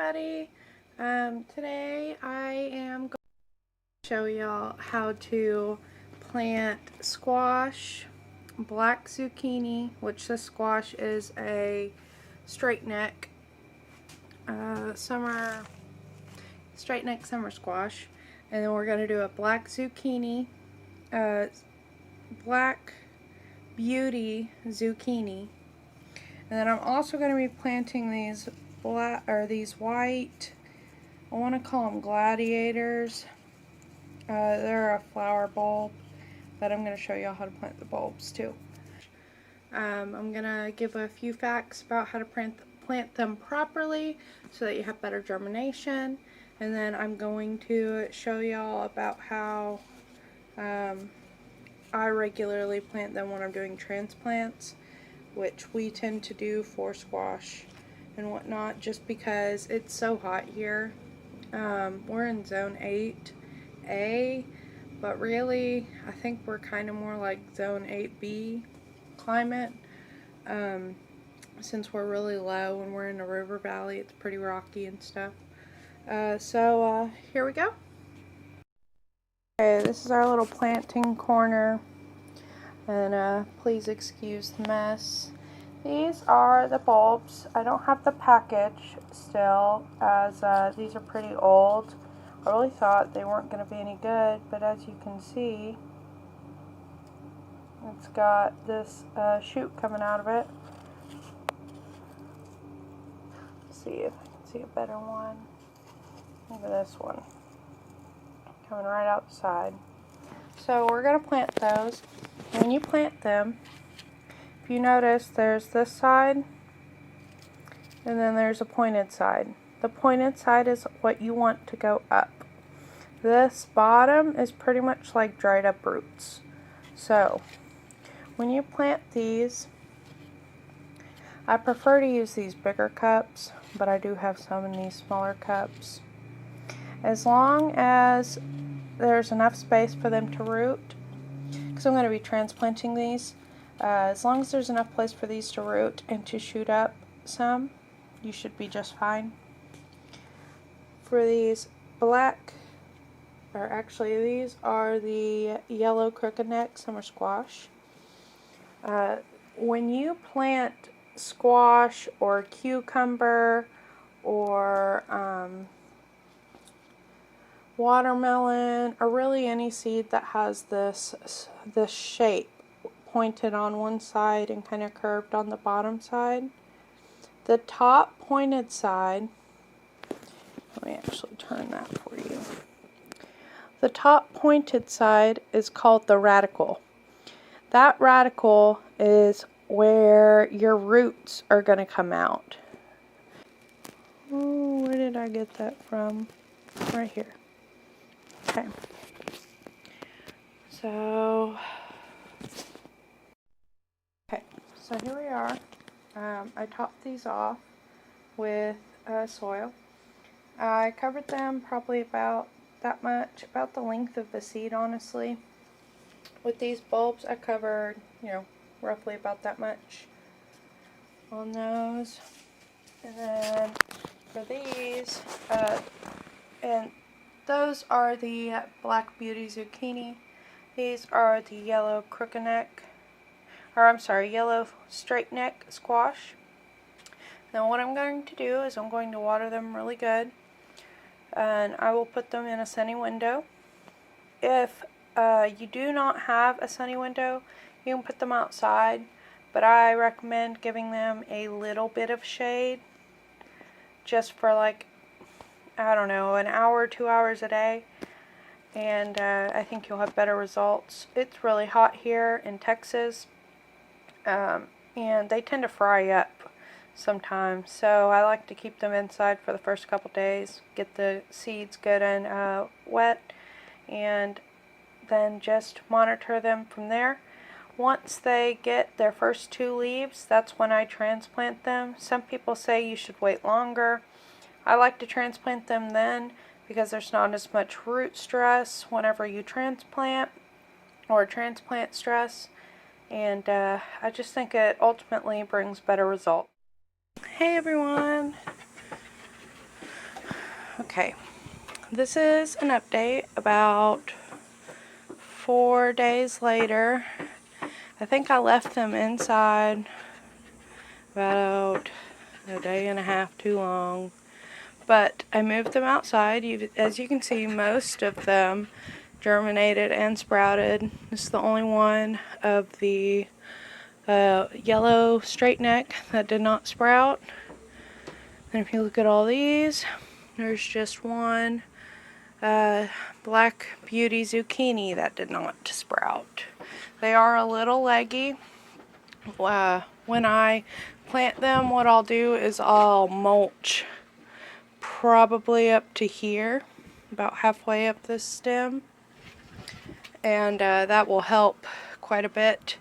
everybody. Today I am going to show y'all how to plant squash, black zucchini, which this squash is a straight neck summer squash, and then we're going to do a black zucchini, black beauty zucchini. And then I'm also going to be planting these white, I want to call them gladiators. They're a flower bulb, but I'm going to show y'all how to plant the bulbs too. I'm going to give a few facts about how to plant them properly so that you have better germination. And then I'm going to show y'all about how I regularly plant them when I'm doing transplants, which we tend to do for squash and whatnot, just because it's so hot here. We're in zone 8A, but really I think we're kind of more like zone 8B climate, since we're really low and we're in a river valley. It's pretty rocky and stuff. So here we go. Okay, this is our little planting corner, and please excuse the mess. These are the bulbs. I don't have the package still, as these are pretty old. I really thought they weren't going to be any good, but as you can see, it's got this shoot coming out of it. Let's see if I can see a better one. Look at this one, coming right outside. So we're going to plant those. When you plant them, if you notice, there's this side, and then there's a pointed side. The pointed side is what you want to go up. This bottom is pretty much like dried up roots. So when you plant these, I prefer to use these bigger cups, but I do have some in these smaller cups. As long as there's enough space for them to root, because I'm going to be transplanting these, as long as there's enough place for these to root and to shoot up some, you should be just fine. For these black, or actually these are the yellow crooked neck summer squash. When you plant squash or cucumber or watermelon, or really any seed that has this shape, pointed on one side and kind of curved on the bottom side, the top pointed side, let me actually turn that for you. The top pointed side is called the radicle. That radicle is where your roots are going to come out. Oh, where did I get that from? Right here. Okay. So here we are. I topped these off with soil. I covered them probably about that much, about the length of the seed, honestly. With these bulbs, I covered, roughly about that much on those. And then for these, and those are the black beauty zucchini. These are the yellow crooked neck, yellow straight neck squash. Now what I'm going to do is I'm going to water them really good, and I will put them in a sunny window. If you do not have a sunny window, you can put them outside, but I recommend giving them a little bit of shade, just for like, I don't know, an hour, 2 hours a day, and I think you'll have better results. It's really hot here in Texas, and they tend to fry up sometimes, so I like to keep them inside for the first couple days, get the seeds good and wet, and then just monitor them from there. Once they get their first 2 leaves, that's when I transplant them. Some people say you should wait longer. I like to transplant them then because there's not as much root stress whenever you transplant, or transplant stress, and I just think it ultimately brings better results. Hey everyone! Okay, this is an update about 4 days later. I think I left them inside about a day and a half too long, but I moved them outside. As you can see, most of them germinated and sprouted. This is the only one of the yellow straight neck that did not sprout. And if you look at all these, there's just one black beauty zucchini that did not sprout. They are a little leggy. When I plant them, what I'll do is I'll mulch probably up to here, about halfway up this stem, and that will help quite a bit.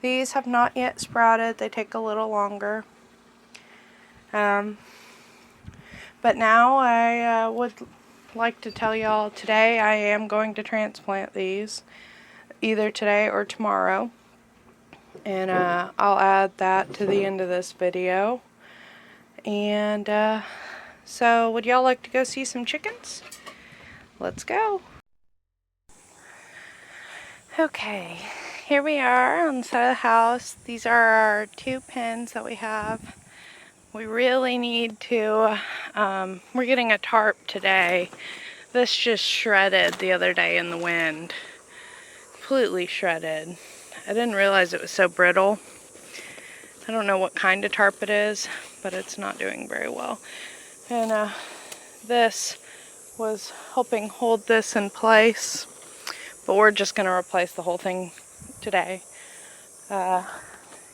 These have not yet sprouted. They take a little longer. But now I would like to tell y'all today I am going to transplant these either today or tomorrow, and I'll add that to the end of this video. And so would y'all like to go see some chickens? Let's go. Okay, here we are on the side of the house. These are our 2 pens that we have. We really need to, we're getting a tarp today. This just shredded the other day in the wind. Completely shredded. I didn't realize it was so brittle. I don't know what kind of tarp it is, but it's not doing very well. And this was helping hold this in place, but we're just going to replace the whole thing today.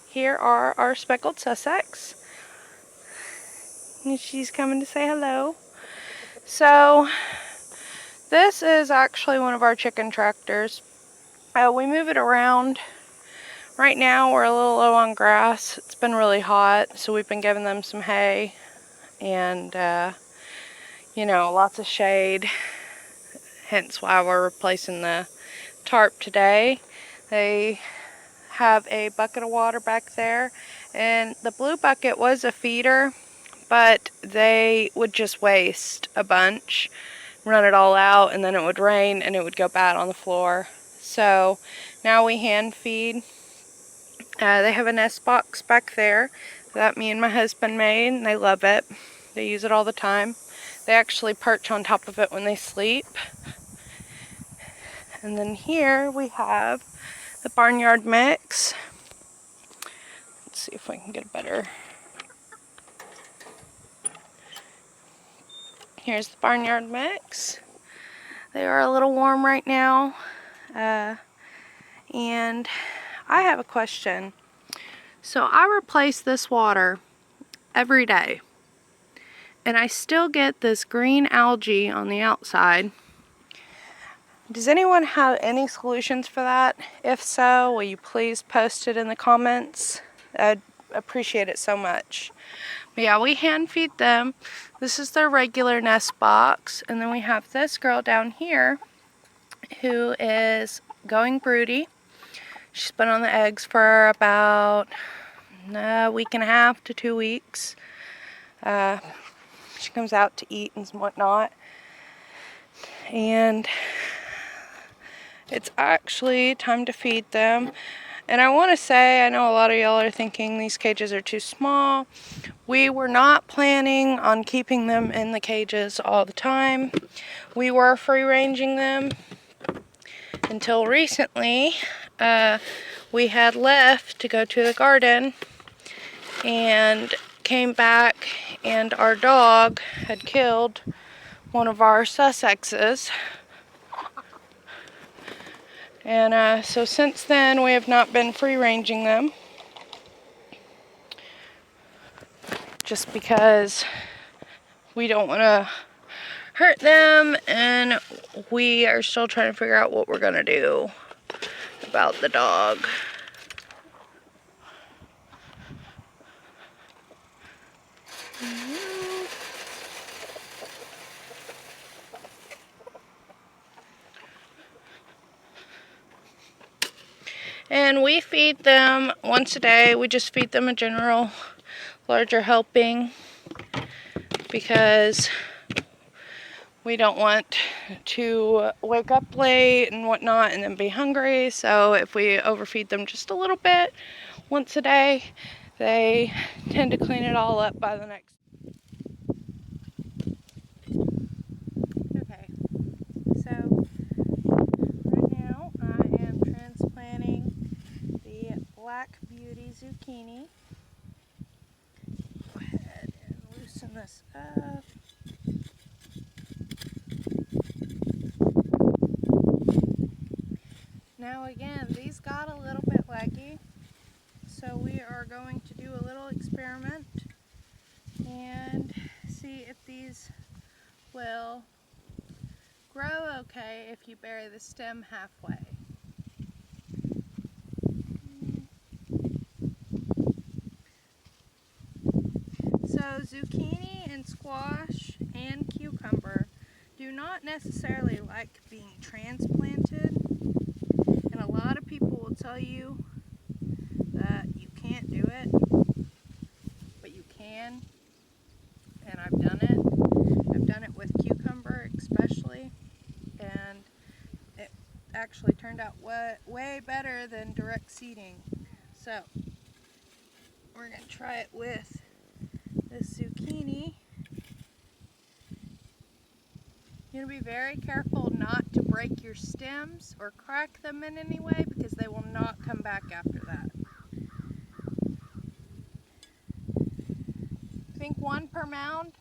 Here are our speckled Sussex. And she's coming to say hello. So this is actually one of our chicken tractors. We move it around. Right now we're a little low on grass. It's been really hot, so we've been giving them some hay and you know, lots of shade. Hence why we're replacing the tarp today. They have a bucket of water back there, and the blue bucket was a feeder, but they would just waste a bunch, run it all out, and then it would rain and it would go bad on the floor. So now we hand feed. They have a nest box back there that me and my husband made, and they love it. They use it all the time. They actually perch on top of it when they sleep. And then here we have the barnyard mix. Let's see if we can get a better. Here's the barnyard mix. They are a little warm right now. And I have a question. So I replace this water every day, and I still get this green algae on the outside. Does anyone have any solutions for that? If so, will you please post it in the comments? I'd appreciate it so much. But yeah, we hand feed them. This is their regular nest box, and then we have this girl down here who is going broody. She's been on the eggs for about a week and a half to 2 weeks. She comes out to eat and whatnot. And it's actually time to feed them. And I want to say, I know a lot of y'all are thinking these cages are too small. We were not planning on keeping them in the cages all the time. We were free ranging them until recently. We had left to go to the garden and came back, and our dog had killed one of our Sussexes. And so since then we have not been free ranging them, just because we don't want to hurt them, and we are still trying to figure out what we're gonna do about the dog. And we feed them once a day. We just feed them a general larger helping, because we don't want to wake up late and whatnot and then be hungry. So if we overfeed them just a little bit once a day, they tend to clean it all up by the next. Okay, so right now I am transplanting the Black Beauty zucchini. Go ahead and loosen this up. Now again, these got a little bit leggy, so we are going to do a little experiment and see if these will grow okay if you bury the stem halfway. So zucchini and squash and cucumber do not necessarily like being transplanted, and a lot of people will tell you that you can't do it, but you can, and I've done it. I've done it with cucumber especially, and it actually turned out way better than direct seeding. So we're going to try it with this zucchini. You're going to be very careful not to break your stems or crack them in any way, because they will not come back after that. I think 1 per mound.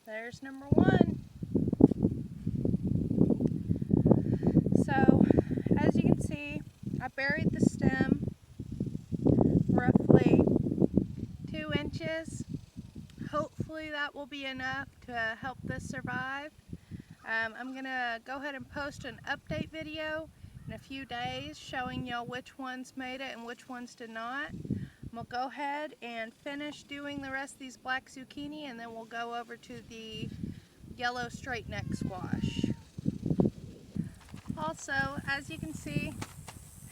There's number 1. So, as you can see, I buried the stem roughly 2 inches. Hopefully that will be enough to help this survive. I'm going to go ahead and post an update video in a few days showing y'all which ones made it and which ones did not. We'll go ahead and finish doing the rest of these black zucchini, and then we'll go over to the yellow straight neck squash. Also, as you can see,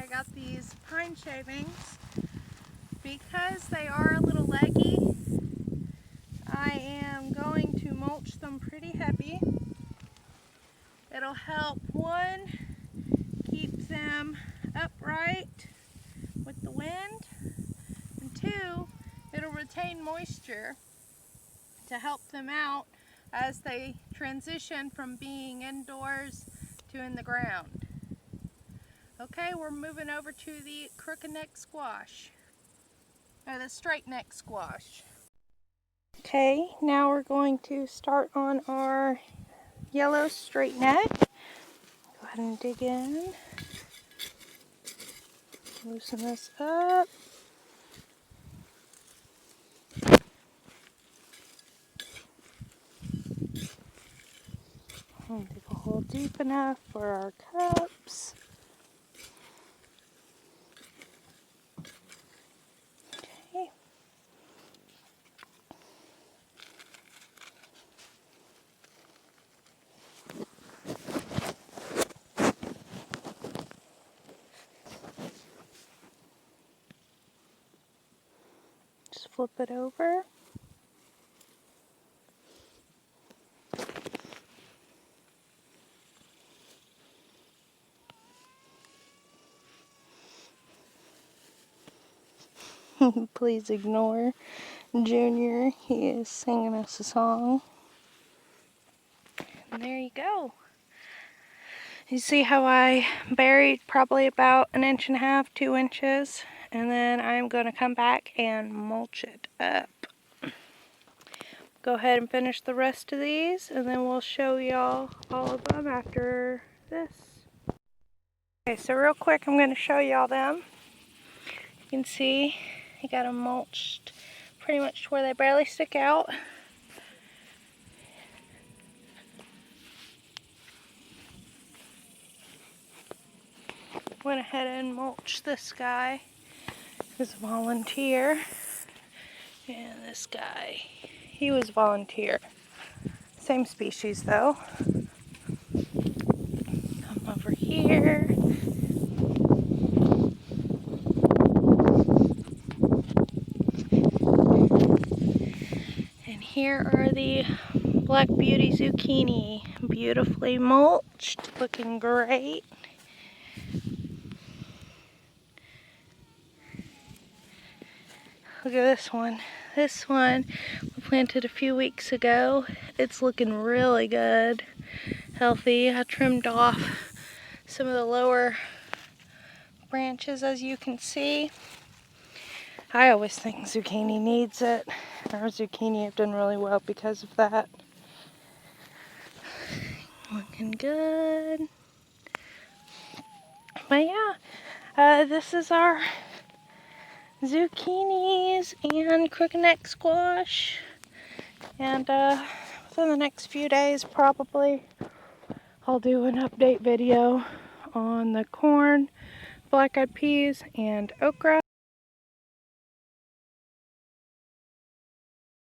I got these pine shavings. Because they are a little leggy, I am going to mulch them pretty heavy. It'll help, 1, keep them upright with the wind, and 2, it'll retain moisture to help them out as they transition from being indoors to in the ground. Okay, we're moving over to the crooked neck squash, or the straight neck squash. Okay, now we're going to start on our yellow straight neck. Go ahead and dig in. Loosen this up. And dig a hole deep enough for our cups. Okay. Just flip it over. Please ignore Junior. He is singing us a song. And there you go. You see how I buried probably about 1.5 inches, 2 inches, and then I'm going to come back and mulch it up. Go ahead and finish the rest of these, and then we'll show y'all all of them after this. Okay, so real quick I'm going to show y'all them. You can see I got them mulched pretty much to where they barely stick out. Went ahead and mulched this guy. He's a volunteer. And this guy, he was volunteer. Same species though. Come over here. And here are the Black Beauty zucchini. Beautifully mulched, looking great. Look at this one. This one we planted a few weeks ago. It's looking really good, healthy. I trimmed off some of the lower branches, as you can see. I always think zucchini needs it. Our zucchini have done really well because of that. Looking good. But yeah, this is our zucchinis and crooked neck squash. And within the next few days, probably, I'll do an update video on the corn, black-eyed peas, and okra.